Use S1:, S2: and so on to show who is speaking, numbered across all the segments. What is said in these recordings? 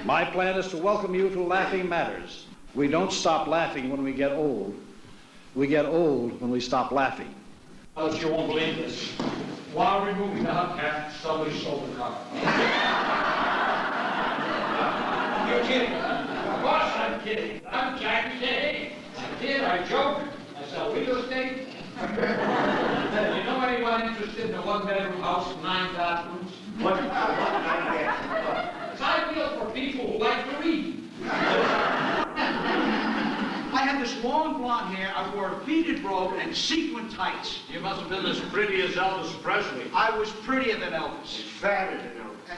S1: My plan is to welcome you to Laughing Matters. We don't stop laughing when we get old. We get old when we stop laughing.
S2: Oh, you won't believe this. While removing the hubcap, somebody stole the car. You're kidding. Of course I'm kidding. I'm Jack kidding. I kid, I joke. I sell real estate. You know anyone interested in a one-bedroom house with 9 bathrooms? What? It's ideal for people who like to read.
S3: I had this long blonde hair. I wore a beaded robe and sequin tights.
S2: You must have been as pretty as Elvis Presley.
S3: I was prettier than Elvis.
S2: Fatter than Elvis.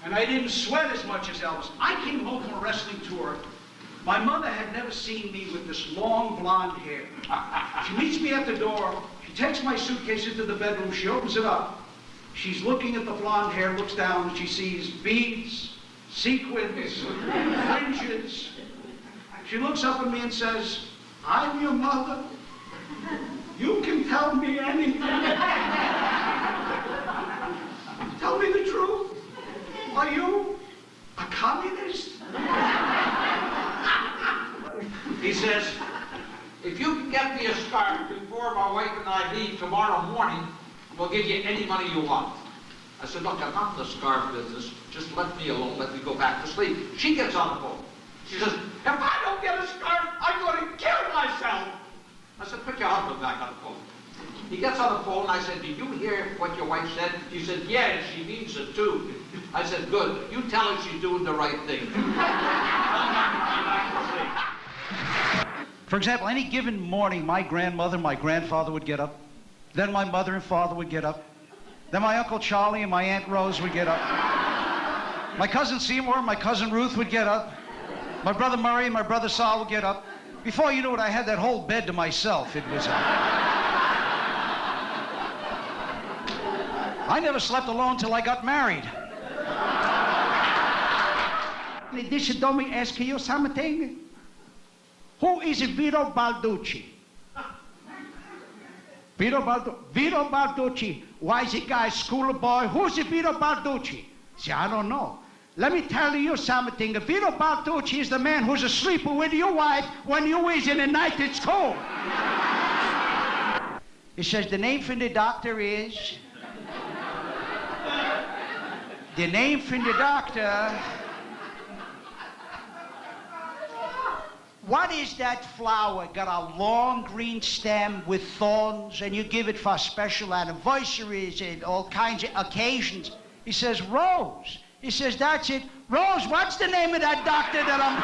S3: And I didn't sweat as much as Elvis. I came home from a wrestling tour. My mother had never seen me with this long blonde hair. She meets me at the door. She takes my suitcase into the bedroom. She opens it up. She's looking at the blonde hair, looks down, and she sees beads, sequins, fringes. She looks up at me and says, "I'm your mother. You can tell me anything. Tell me the truth. Are you a communist?"
S2: He says, "If you can get me a scarf before my wife and I leave tomorrow morning, we'll give you any money you want." I said, "Look, I'm not in the scarf business. Just let me alone. Let me go back to sleep." She gets on the phone. She says, "If I don't get a scarf, I'm going to kill myself." I said, "Put your husband back on the phone." He gets on the phone. I said, "Did you hear what your wife said?" He said, "Yeah, she means it too." I said, "Good. You tell her she's doing the right thing."
S3: For example, any given morning, my grandmother and my grandfather would get up. Then my mother and father would get up. Then my Uncle Charlie and my Aunt Rose would get up. My cousin Seymour and my cousin Ruth would get up. My brother Murray and my brother Sal would get up. Before you knew it, I had that whole bed to myself. It was... I never slept alone till I got married. This don't me ask you something. Who is Vito Balducci? Vito Balducci. Why is he guy schoolboy? Who's Vito Balducci? See, I don't know. Let me tell you something. Vito Balducci is the man who's asleep with your wife when you is in the night at school. He says the name for the doctor is... The name for the doctor... What is that flower? Got a long green stem with thorns, and you give it for special anniversaries and all kinds of occasions. He says, Rose. He says, that's it. Rose, what's the name of that doctor that I'm...